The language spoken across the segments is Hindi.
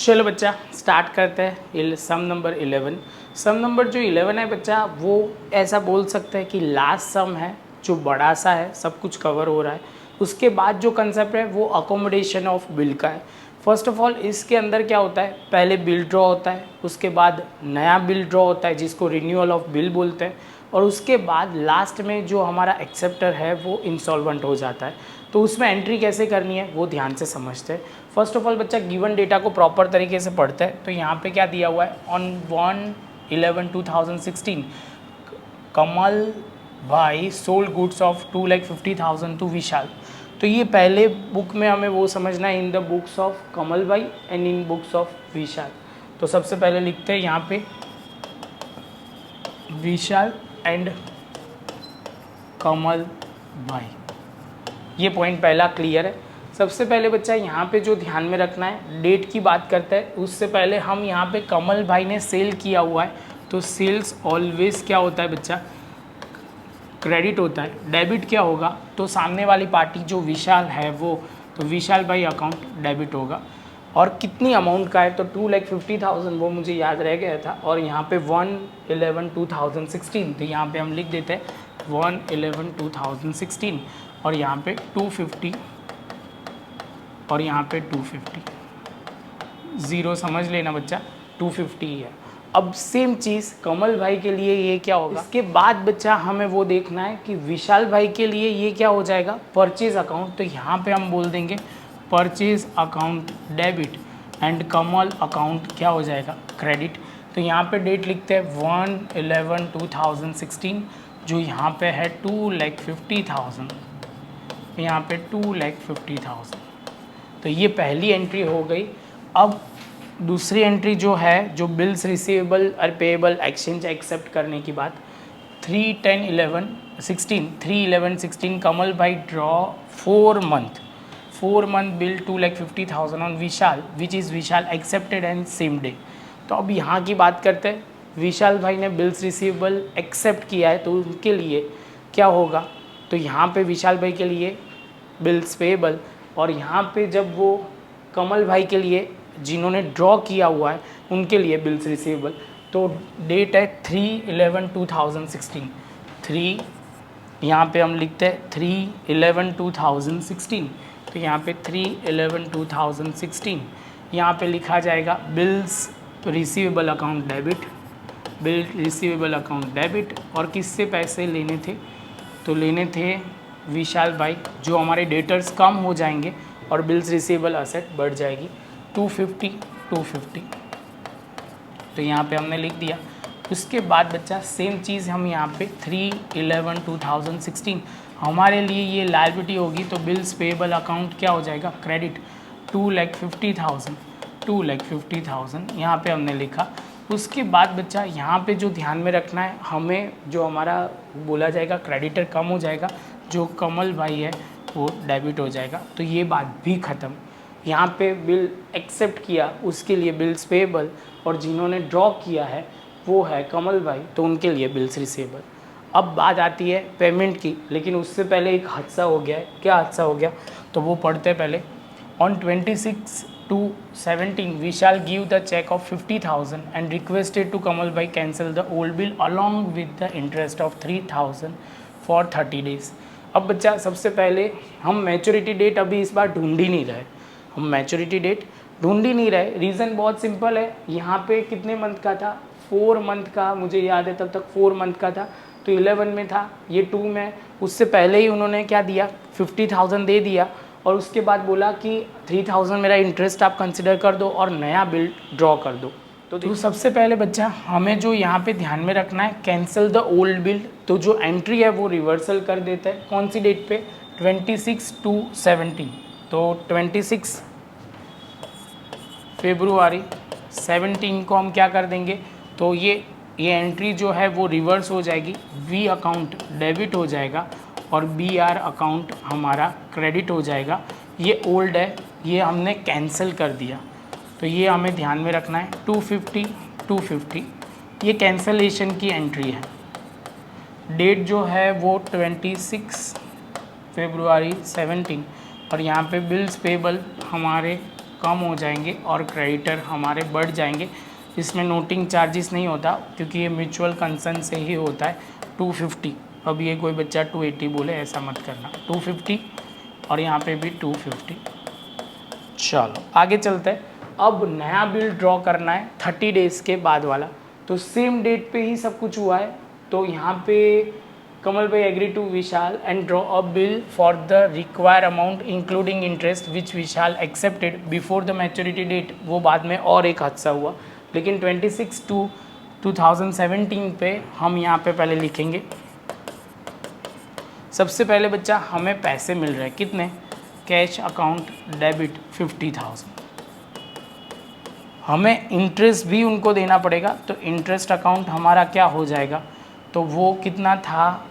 चलो बच्चा स्टार्ट करते हैं सम नंबर 11। सम नंबर जो 11 है बच्चा वो ऐसा बोल सकते हैं कि लास्ट सम है जो बड़ा सा है, सब कुछ कवर हो रहा है। उसके बाद जो कंसेप्ट है वो अकोमोडेशन ऑफ बिल का है। फर्स्ट ऑफ ऑल इसके अंदर क्या होता है, पहले बिल ड्रॉ होता है, उसके बाद नया बिल ड्रॉ होता है जिसको रिन्यूअल ऑफ बिल बोलते हैं, और उसके बाद लास्ट में जो हमारा एक्सेप्टर है वो इंसॉल्वेंट हो जाता है। तो उसमें एंट्री कैसे करनी है वो ध्यान से समझते हैं। फर्स्ट ऑफ ऑल बच्चा गिवन डेटा को प्रॉपर तरीके से पढ़ता है। तो यहाँ पे क्या दिया हुआ है, ऑन 1/11/2016 कमल भाई सोल्ड गुड्स ऑफ 2,50,000 टू विशाल। तो ये पहले बुक में हमें वो समझना है, इन द बुक्स ऑफ कमल भाई एंड इन बुक्स ऑफ विशाल। तो सबसे पहले लिखते हैं यहाँ पे विशाल एंड कमल भाई, ये पॉइंट पहला क्लियर है। सबसे पहले बच्चा यहाँ पे जो ध्यान में रखना है, डेट की बात करते हैं उससे पहले हम यहाँ पे कमल भाई ने सेल किया हुआ है, तो सेल्स ऑलवेज क्या होता है बच्चा, क्रेडिट होता है। डेबिट क्या होगा, तो सामने वाली पार्टी जो विशाल है वो, तो विशाल भाई अकाउंट डेबिट होगा। और कितनी अमाउंट का है, तो 2,50,000 वो मुझे याद रह गया था। और यहाँ पे 1/11/2016, तो यहाँ पे हम लिख देते हैं 1/11/2016, और यहाँ पे 250 और यहाँ पे 250, ज़ीरो समझ लेना बच्चा, 250 ही है। अब सेम चीज़ कमल भाई के लिए ये क्या होगा, इसके बाद बच्चा हमें वो देखना है कि विशाल भाई के लिए ये क्या हो जाएगा, परचेज अकाउंट। तो यहाँ पे हम बोल देंगे purchase account debit and Kamal account क्या हो जाएगा, क्रेडिट। तो यहाँ पे डेट लिखते हैं 1/11/2016, जो यहाँ पे है 2,50,000, यहाँ पे 2,50,000। तो ये पहली एंट्री हो गई। अब दूसरी एंट्री जो है, जो बिल्स रिसीवेबल और पेएबल एक्सचेंज एक्सेप्ट करने की बात, 3/11/16 कमल भाई draw 4 month bill 2,50,000 on Vishal which is Vishal accepted and same day. तो अब यहाँ की बात करते हैं, विशाल भाई ने बिल्स रिसीवेबल एक्सेप्ट किया है तो उनके लिए क्या होगा, तो यहाँ पे विशाल भाई के लिए बिल्स पेएबल, और यहाँ पे जब वो कमल भाई के लिए जिन्होंने ड्रॉ किया हुआ है उनके लिए बिल्स रिसीवेबल। तो डेट है 3/11/2016, 3 यहाँ पे हम लिखते हैं 3/11/2016, तो यहाँ पे 3/11/2016 यहाँ पे लिखा जाएगा bills receivable account debit, bill receivable account debit. और किससे पैसे लेने थे, तो लेने थे विशाल भाई, जो हमारे डेटर्स कम हो जाएंगे और बिल्स रिसीवेबल असेट बढ़ जाएगी 250। तो यहाँ पे हमने लिख दिया। उसके बाद बच्चा सेम चीज़ हम यहाँ पे 3/11/2016 हमारे लिए ये लायबिलिटी होगी, तो बिल्स पेएबल अकाउंट क्या हो जाएगा, क्रेडिट 2,50,000 यहाँ पे हमने लिखा। उसके बाद बच्चा यहाँ पे जो ध्यान में रखना है हमें, जो हमारा बोला जाएगा क्रेडिटर कम हो जाएगा, जो कमल भाई है वो डेबिट हो जाएगा। तो ये बात भी ख़त्म। यहाँ पे बिल एक्सेप्ट किया उसके लिए बिल्स पेएबल, और जिन्होंने ड्रॉ किया है वो है कमल भाई, तो उनके लिए बिल्स रिसीवेबल। अब बात आती है पेमेंट की, लेकिन उससे पहले एक हादसा हो गया है। क्या हादसा हो गया, तो वो पढ़ते पहले। On 26/2/17 Vishal give the cheque of 50,000 and requested to Kamal भाई cancel the old bill along with the interest of 3,000 for 30 days। अब बच्चा सबसे पहले हम मैच्योरिटी डेट अभी इस बार ढूंढ ही नहीं रहे, हम मैच्योरिटी डेट ढूंढ ही नहीं रहे। रीज़न बहुत सिंपल है, यहाँ पे कितने मंथ का था, 4 month का, मुझे याद है तब तक 4 month का था, तो 11 में था, ये 2 में। उससे पहले ही उन्होंने क्या दिया, 50,000 दे दिया, और उसके बाद बोला कि 3,000 मेरा इंटरेस्ट आप कंसिडर कर दो और नया बिल ड्रॉ कर दो। तो सबसे पहले बच्चा हमें जो यहाँ पे ध्यान में रखना है, कैंसिल द ओल्ड बिल। तो जो एंट्री है वो रिवर्सल कर देता है, कौन सी डेट पे, 26/2/17। तो 26 फरवरी 17 को हम क्या कर देंगे, तो ये एंट्री जो है वो रिवर्स हो जाएगी, वी अकाउंट डेबिट हो जाएगा और बी आर अकाउंट हमारा क्रेडिट हो जाएगा। ये ओल्ड है, ये हमने कैंसिल कर दिया, तो ये हमें ध्यान में रखना है। 250 ये कैंसलेशन की एंट्री है। डेट जो है वो 26 फरवरी 17, और यहाँ पे बिल्स पेबल हमारे कम हो जाएंगे और क्रेडिटर हमारे बढ़ जाएंगे। इसमें नोटिंग चार्जेस नहीं होता क्योंकि ये म्यूचुअल कंसर्न से ही होता है। 250, अब ये कोई बच्चा 280 बोले ऐसा मत करना, 250 और यहाँ पे भी 250। चलो आगे चलते हैं। अब नया बिल ड्रॉ करना है 30 डेज़ के बाद वाला, तो सेम डेट पे ही सब कुछ हुआ है। तो यहाँ पे कमल भाई agree to Vishal and draw a bill for the require amount including interest which Vishal accepted before the maturity date. वो बाद में और एक हादसा हुआ, लेकिन 26/2/2017 पे हम यहाँ पे पहले लिखेंगे। सबसे पहले बच्चा हमें पैसे मिल रहे हैं कितने, कैश अकाउंट डेबिट 50,000। हमें इंटरेस्ट भी उनको देना पड़ेगा, तो इंटरेस्ट अकाउंट हमारा क्या हो जाएगा, तो वो कितना था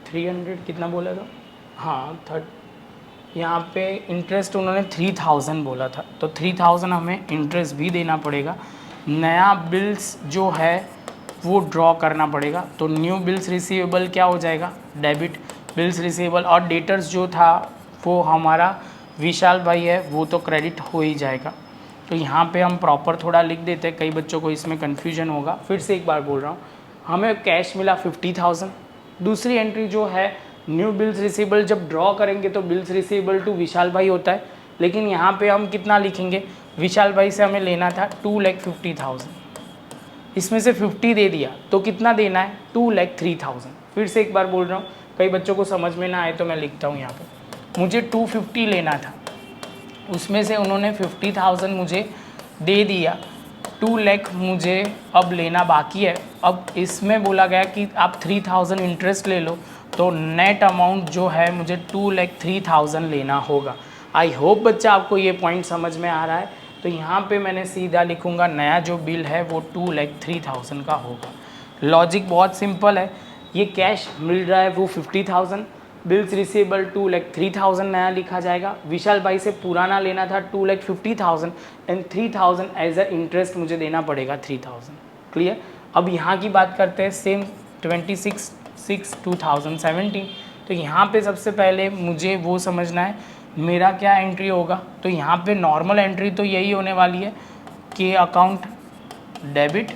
300 कितना बोला था, हाँ यहाँ पे इंटरेस्ट उन्होंने 3000 बोला था, तो 3000 हमें इंटरेस्ट भी देना पड़ेगा। नया बिल्स जो है वो ड्रॉ करना पड़ेगा, तो न्यू बिल्स रिसीवेबल क्या हो जाएगा, डेबिट। बिल्स रिसीवेबल और डेटर्स जो था वो हमारा विशाल भाई है, वो तो क्रेडिट हो ही जाएगा। तो यहाँ पे हम प्रॉपर थोड़ा लिख देते हैं, कई बच्चों को इसमें कन्फ्यूजन होगा। फिर से एक बार बोल रहा हूँ, हमें कैश मिला 50,000। दूसरी एंट्री जो है न्यू बिल्स रिसीवेबल, जब ड्रॉ करेंगे तो बिल्स रिसीवेबल टू विशाल भाई होता है, लेकिन यहाँ पे हम कितना लिखेंगे, विशाल भाई से हमें लेना था 2,50,000, इसमें से 50 दे दिया तो कितना देना है 2,03,000। फिर से एक बार बोल रहा हूँ, कई बच्चों को समझ में ना आए तो मैं लिखता हूँ यहाँ पे, मुझे 250 लेना था, उसमें से उन्होंने 50,000 मुझे दे दिया, 2 लाख मुझे अब लेना बाकी है। अब इसमें बोला गया कि आप 3,000 इंटरेस्ट ले लो, तो नेट अमाउंट जो है मुझे 2,03,000 लेना होगा। आई होप बच्चा आपको ये पॉइंट समझ में आ रहा है। तो यहाँ पे मैंने सीधा लिखूँगा नया जो बिल है वो 2,03,000 का होगा। लॉजिक बहुत सिंपल है, ये कैश मिल रहा है वो 50,000, बिल्स रिसीवेबल 2,03,000 नया लिखा जाएगा। विशाल भाई से पुराना लेना था 2,50,000 एंड 3,000 एज अ इंटरेस्ट मुझे देना पड़ेगा 3,000। क्लियर। अब यहाँ की बात करते हैं सेम 26/6/2017। तो यहाँ पे सबसे पहले मुझे वो समझना है मेरा क्या एंट्री होगा। तो यहाँ पे नॉर्मल एंट्री तो यही होने वाली है कि अकाउंट डेबिट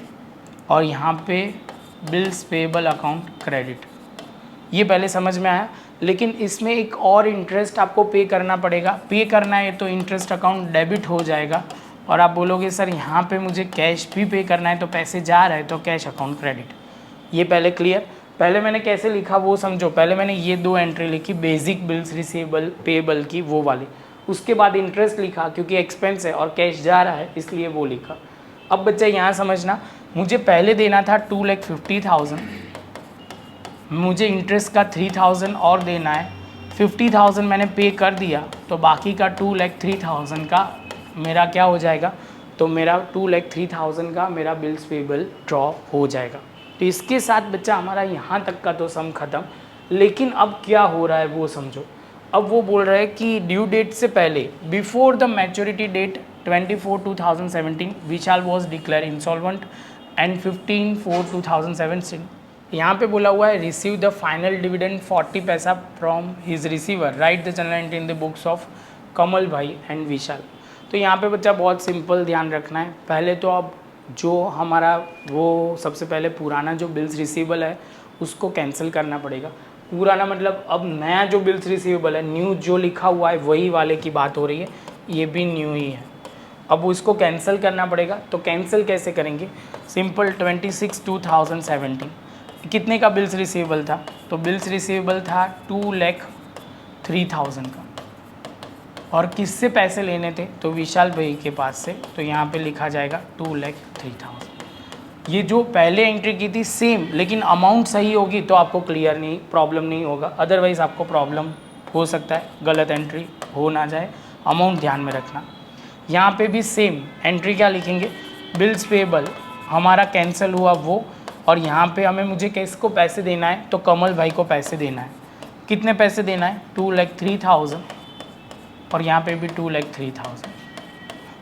और यहाँ पे बिल्स पेएबल अकाउंट क्रेडिट, ये पहले समझ में आया। लेकिन इसमें एक और इंटरेस्ट आपको पे करना पड़ेगा, पे करना है तो इंटरेस्ट अकाउंट डेबिट हो जाएगा। और आप बोलोगे सर यहाँ पे मुझे कैश भी पे करना है, तो पैसे जा रहा है तो कैश अकाउंट क्रेडिट, ये पहले क्लियर। पहले मैंने कैसे लिखा वो समझो। पहले मैंने ये 2 एंट्री लिखी, बेसिक बिल्स रिसीवेबल पेएबल की वो वाली, उसके बाद इंटरेस्ट लिखा क्योंकि एक्सपेंस है और कैश जा रहा है इसलिए वो लिखा। अब बच्चा यहाँ समझना, मुझे पहले देना था 2,50,000, मुझे इंटरेस्ट का 3,000 और देना है, 50,000 मैंने पे कर दिया, तो बाकी का 2,03,000 का मेरा क्या हो जाएगा, तो मेरा 2,03,000 का मेरा बिल्स पेएबल ड्रॉ हो जाएगा। तो इसके साथ बच्चा हमारा यहाँ तक का तो सम खत्म। लेकिन अब क्या हो रहा है वो समझो। अब वो बोल रहा है कि ड्यू डेट से पहले, before the maturity date 24/2/2017 Vishal was declared insolvent and 15/4/2017 यहाँ पे बोला हुआ है रिसीव द फाइनल डिविडेंड 40 पैसा from his receiver, write the general entry in the books of Kamal भाई एंड विशाल। तो यहाँ पे बच्चा बहुत सिंपल ध्यान रखना है। पहले तो अब जो हमारा वो सबसे पहले पुराना जो बिल्स रिसीवेबल है उसको कैंसिल करना पड़ेगा। पुराना मतलब अब नया जो बिल्स रिसीवेबल है, न्यू जो लिखा हुआ है वही वाले की बात हो रही है, ये भी न्यू ही है। अब उसको कैंसिल करना पड़ेगा, तो कैंसिल कैसे करेंगे, सिंपल 26/2/2017 कितने का बिल्स रिसीवेबल था, तो बिल्स रिसीवेबल था 2,03,000 का, और किससे पैसे लेने थे, तो विशाल भाई के पास से। तो यहाँ पे लिखा जाएगा 2,03,000। ये जो पहले एंट्री की थी सेम, लेकिन अमाउंट सही होगी तो आपको क्लियर नहीं, प्रॉब्लम नहीं होगा, अदरवाइज़ आपको प्रॉब्लम हो सकता है, गलत एंट्री हो ना जाए, अमाउंट ध्यान में रखना। यहाँ पे भी सेम एंट्री क्या लिखेंगे, बिल्स पेएबल हमारा कैंसिल हुआ वो, और यहाँ पे हमें मुझे किसको पैसे देना है, तो कमल भाई को पैसे देना है। कितने पैसे देना है, 2,03,000, और यहाँ पे भी 2,03,000।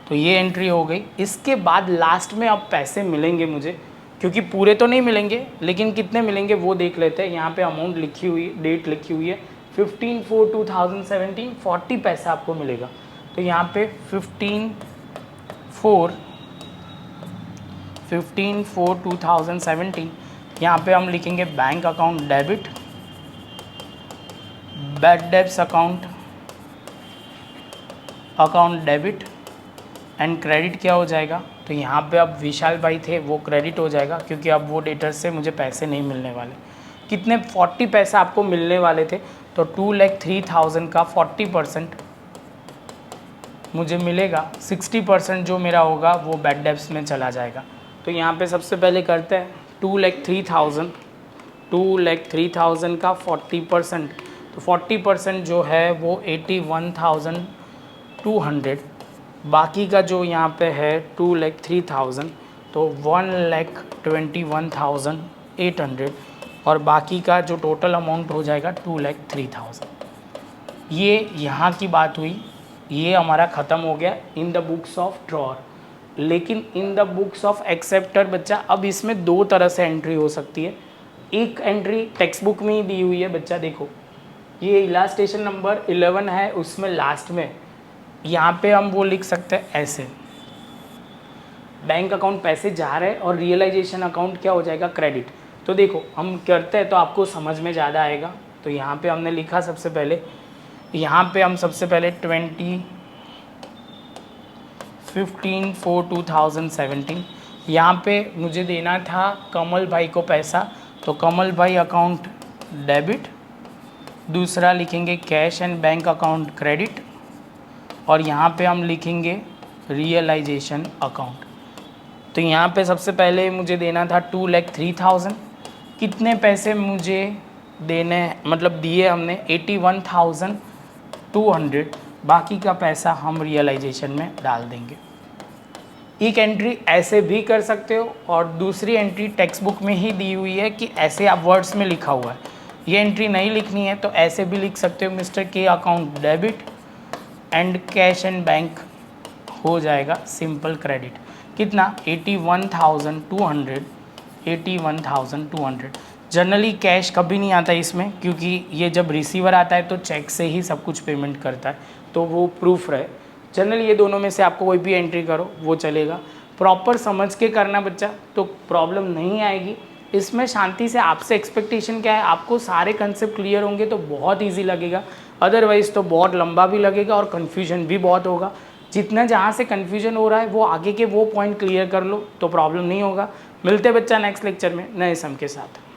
तो ये एंट्री हो गई। इसके बाद लास्ट में अब पैसे मिलेंगे मुझे, क्योंकि पूरे तो नहीं मिलेंगे लेकिन कितने मिलेंगे वो देख लेते हैं। यहाँ पे अमाउंट लिखी हुई, डेट लिखी हुई है 15/4/2017, 40 पैसा आपको मिलेगा। तो यहाँ पे 15/4/2017 यहाँ पे हम लिखेंगे bank account debit, bad debts account debit and credit क्या हो जाएगा। तो यहाँ पे अब विशाल भाई थे वो क्रेडिट हो जाएगा, क्योंकि अब वो डेटर से मुझे पैसे नहीं मिलने वाले। कितने 40 पैसे आपको मिलने वाले थे, तो 2,03,000 का 40% मुझे मिलेगा। 60% जो मेरा होगा वो बैड डेब्ट्स में चला जाएगा। तो यहाँ पे सबसे पहले करते हैं 2,03,000 का 40%, तो 40% जो है वो 81,200, बाकी का जो यहाँ पे है 2,03,000 तो 1,21,800, और बाकी का जो टोटल अमाउंट हो जाएगा 2,03,000। ये यहाँ की बात हुई, ये हमारा ख़त्म हो गया in the books of drawer. लेकिन in the books of acceptor बच्चा अब इसमें दो तरह से एंट्री हो सकती है। एक एंट्री टेक्स्ट बुक में ही दी हुई है बच्चा, देखो ये इलास्ट्रेशन नंबर 11 है, उसमें लास्ट में यहाँ पे हम वो लिख सकते हैं ऐसे, बैंक अकाउंट पैसे जा रहे हैं और रियलाइजेशन अकाउंट क्या हो जाएगा क्रेडिट। तो देखो हम करते हैं तो आपको समझ में ज़्यादा आएगा। तो यहाँ पे हमने लिखा सबसे पहले, यहाँ पे हम सबसे पहले 15/4/2017 यहाँ पे मुझे देना था कमल भाई को पैसा, तो कमल भाई अकाउंट डेबिट, दूसरा लिखेंगे cash and bank account credit, और यहाँ पे हम लिखेंगे रियलाइजेशन अकाउंट। तो यहाँ पे सबसे पहले मुझे देना था 2,03,000, कितने पैसे मुझे देने मतलब दिए हमने 81,200, बाकी का पैसा हम रियलाइजेशन में डाल देंगे। एक एंट्री ऐसे भी कर सकते हो, और दूसरी एंट्री टेक्स्ट बुक में ही दी हुई है कि ऐसे आप वर्ड्स में लिखा हुआ है, ये एंट्री नहीं लिखनी है तो ऐसे भी लिख सकते हो, मिस्टर के account debit and cash and bank हो जाएगा सिंपल क्रेडिट। कितना 81,200। जनरली कैश कभी नहीं आता इसमें, क्योंकि ये जब रिसीवर आता है तो चेक से ही सब कुछ पेमेंट करता है, तो वो प्रूफ रहे। जनरली ये दोनों में से आपको कोई भी एंट्री करो वो चलेगा। प्रॉपर समझ के करना बच्चा, तो प्रॉब्लम नहीं आएगी। इसमें शांति से आपसे एक्सपेक्टेशन क्या है, आपको सारे कंसेप्ट क्लियर होंगे तो बहुत ईजी लगेगा, अदरवाइज़ तो बहुत लंबा भी लगेगा और कन्फ्यूजन भी बहुत होगा। जितना जहाँ से कन्फ्यूजन हो रहा है वो आगे के वो पॉइंट क्लियर कर लो तो प्रॉब्लम नहीं होगा। मिलते बच्चा नेक्स्ट लेक्चर में नए सम के साथ।